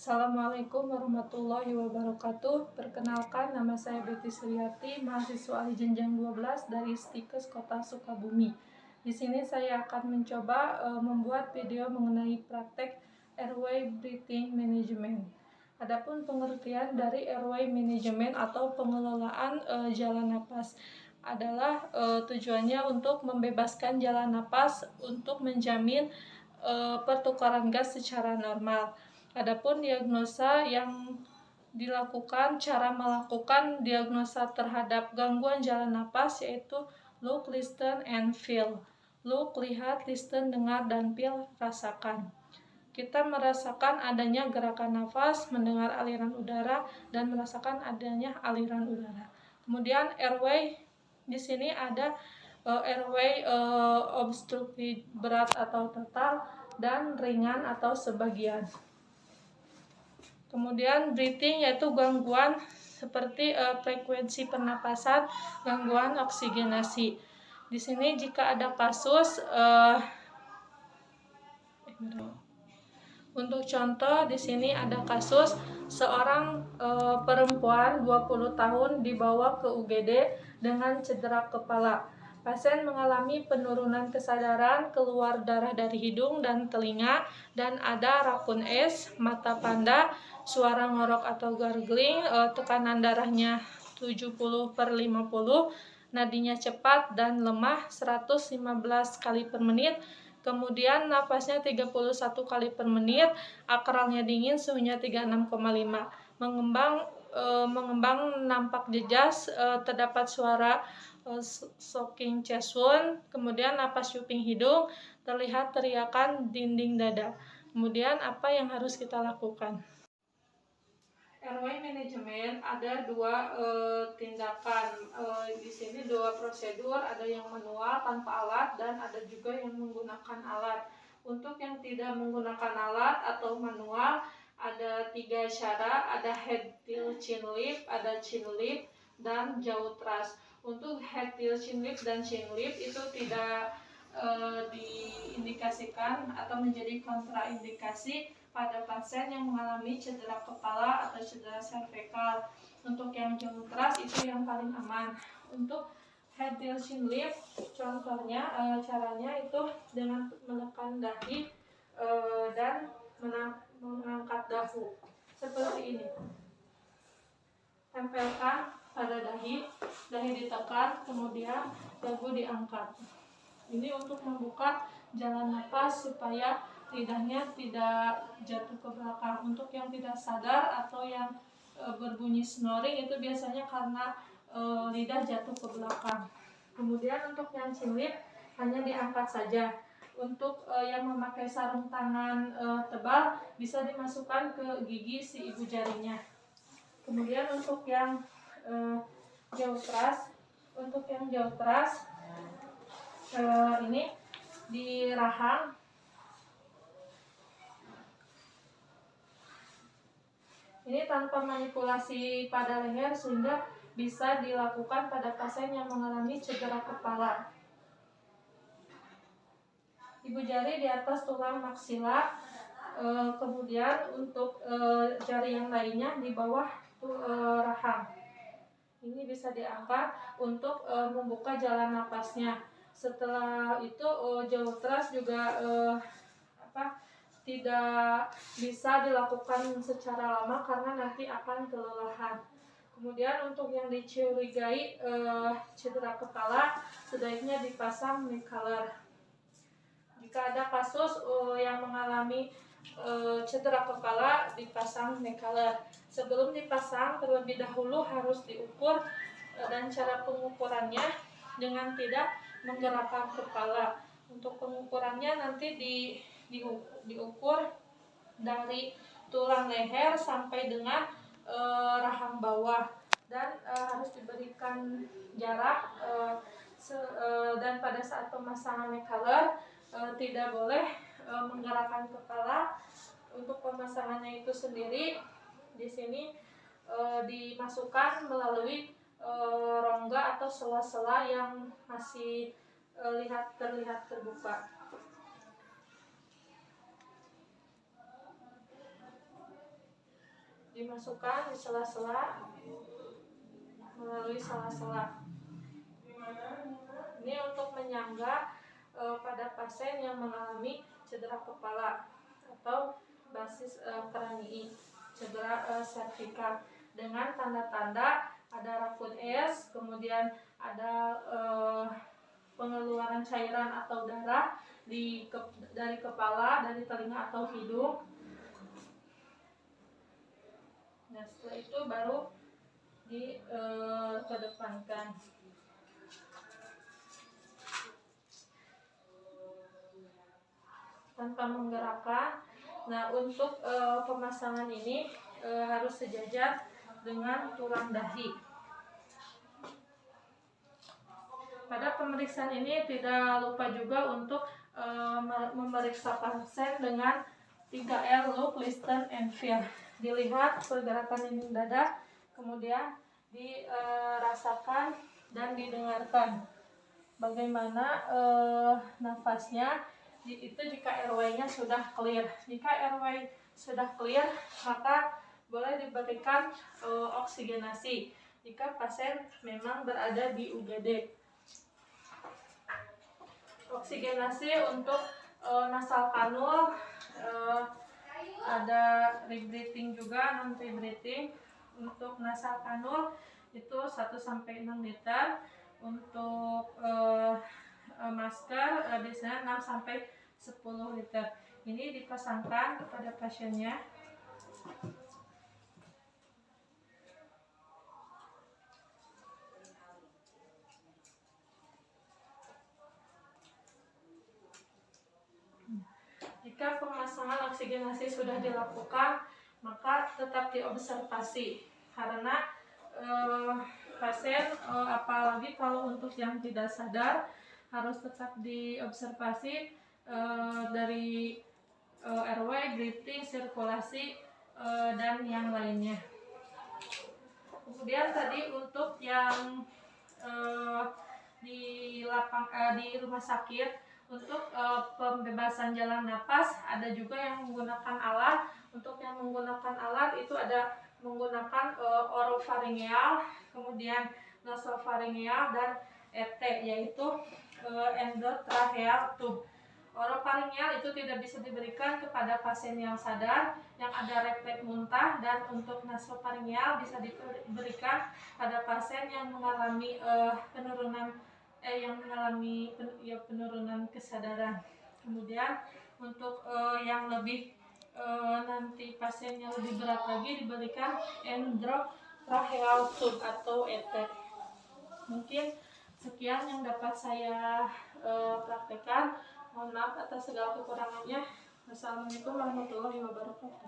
Assalamualaikum warahmatullahi wabarakatuh. Perkenalkan, nama saya Betty Suryati, mahasiswa ahli jenjang 12 dari Stikes Kota Sukabumi. Di sini saya akan mencoba membuat video mengenai praktek airway breathing management. Adapun pengertian dari airway management atau pengelolaan jalan napas adalah tujuannya untuk membebaskan jalan napas untuk menjamin pertukaran gas secara normal. Adapun diagnosa yang dilakukan, cara melakukan diagnosa terhadap gangguan jalan napas yaitu look, listen, and feel. Look, lihat, listen, dengar, dan feel, rasakan. Kita merasakan adanya gerakan nafas, mendengar aliran udara, dan merasakan adanya aliran udara. Kemudian airway, di sini ada airway obstructed berat atau total dan ringan atau sebagian. Kemudian breathing yaitu gangguan seperti frekuensi pernapasan, gangguan oksigenasi. Di sini jika ada kasus untuk contoh, di sini ada kasus seorang perempuan 20 tahun dibawa ke UGD dengan cedera kepala. Pasien mengalami penurunan kesadaran, keluar darah dari hidung dan telinga, dan ada rakun es, mata panda, suara ngorok atau gargling, tekanan darahnya 70/50, nadinya cepat dan lemah 115 kali per menit, kemudian napasnya 31 kali per menit, akralnya dingin, suhunya 36,5, mengembang nampak jejas, terdapat suara shocking chest wound, kemudian napas cuping hidung, terlihat teriakan dinding dada. Kemudian apa yang harus kita lakukan? Airway management ada dua tindakan, di sini dua prosedur, ada yang manual tanpa alat dan ada juga yang menggunakan alat. Untuk yang tidak menggunakan alat atau manual ada 3 cara, ada head tilt chin lift, ada chin lift, dan jaw thrust. Untuk head tilt chin lift dan chin lift itu tidak diindikasikan atau menjadi kontraindikasi pada pasien yang mengalami cedera kepala atau cedera servikal. Untuk yang jaw thrust itu yang paling aman. Untuk head tilt chin lift, contohnya caranya itu dengan menekan dahi dan mengangkat dahu seperti ini. Tempelkan pada dahi ditekan, kemudian dagu diangkat. Ini untuk membuka jalan napas supaya lidahnya tidak jatuh ke belakang. Untuk yang tidak sadar atau yang berbunyi snoring itu biasanya karena lidah jatuh ke belakang. Kemudian untuk yang chin lift hanya diangkat saja. Untuk yang memakai sarung tangan tebal bisa dimasukkan ke gigi si ibu jarinya. Kemudian untuk yang jaw thrust, ini di rahang. Ini tanpa manipulasi pada leher sehingga bisa dilakukan pada pasien yang mengalami cedera kepala. Ibu jari di atas tulang maksila, kemudian untuk jari yang lainnya di bawah rahang. Ini bisa diangkat untuk membuka jalan napasnya. Setelah itu jaw thrust juga tidak bisa dilakukan secara lama karena nanti akan kelelahan. Kemudian untuk yang dicurigai cedera kepala sebaiknya dipasang neck collar. Jika ada kasus yang mengalami cedera kepala, dipasang neck collar. Sebelum dipasang terlebih dahulu harus diukur dan cara pengukurannya dengan tidak menggerakkan kepala. Untuk pengukurannya nanti diukur dari tulang leher sampai dengan rahang bawah dan harus diberikan jarak dan pada saat pemasangan neck collar tidak boleh menggerakkan kepala. Untuk pemasangannya itu sendiri di sini dimasukkan melalui rongga atau sela-sela yang masih terlihat terbuka. dimasukkan di sela-sela melalui sela-sela. Ini untuk menyangga pada pasien yang mengalami cedera kepala atau basis kranii, cedera servikal, dengan tanda-tanda ada rakut es, kemudian ada pengeluaran cairan atau darah dari kepala, dari telinga atau hidung. Nah, setelah itu baru dikedepankan. Tanpa menggerakkan. Nah, untuk pemasangan ini harus sejajar dengan tulang dahi. Pada pemeriksaan ini tidak lupa juga untuk memeriksa pasien dengan 3L, look, listen, and feel. Dilihat pergerakan dinding dada, kemudian dirasakan dan didengarkan bagaimana nafasnya. Itu jika airway-nya sudah clear. Jika airway sudah clear, maka boleh diberikan oksigenasi jika pasien memang berada di UGD. Oksigenasi untuk nasal kanul, ada rebreathing juga, non rebreathing. Untuk nasal kanul itu 1-6 liter. Untuk masker biasanya 6-10 liter. Ini dipasangkan kepada pasiennya. Jika pemasangan oksigenasi sudah dilakukan, maka tetap diobservasi karena pasien, apalagi kalau untuk yang tidak sadar, harus tetap diobservasi dari airway, breathing, sirkulasi, dan yang lainnya. Kemudian tadi untuk yang di rumah sakit, untuk pembebasan jalan napas ada juga yang menggunakan alat. Untuk yang menggunakan alat itu ada menggunakan orofaringeal, kemudian nasofaringeal, dan ET, yaitu endotracheal tube. Orofaringeal itu tidak bisa diberikan kepada pasien yang sadar, yang ada refleks muntah, dan untuk nasofaringeal bisa diberikan pada pasien yang mengalami penurunan kesadaran. Kemudian untuk yang lebih nanti pasiennya lebih berat lagi diberikan endotracheal tube atau ET. Mungkin sekian yang dapat saya praktekkan. Mohon maaf atas segala kekurangannya. Wassalamualaikum warahmatullahi wabarakatuh.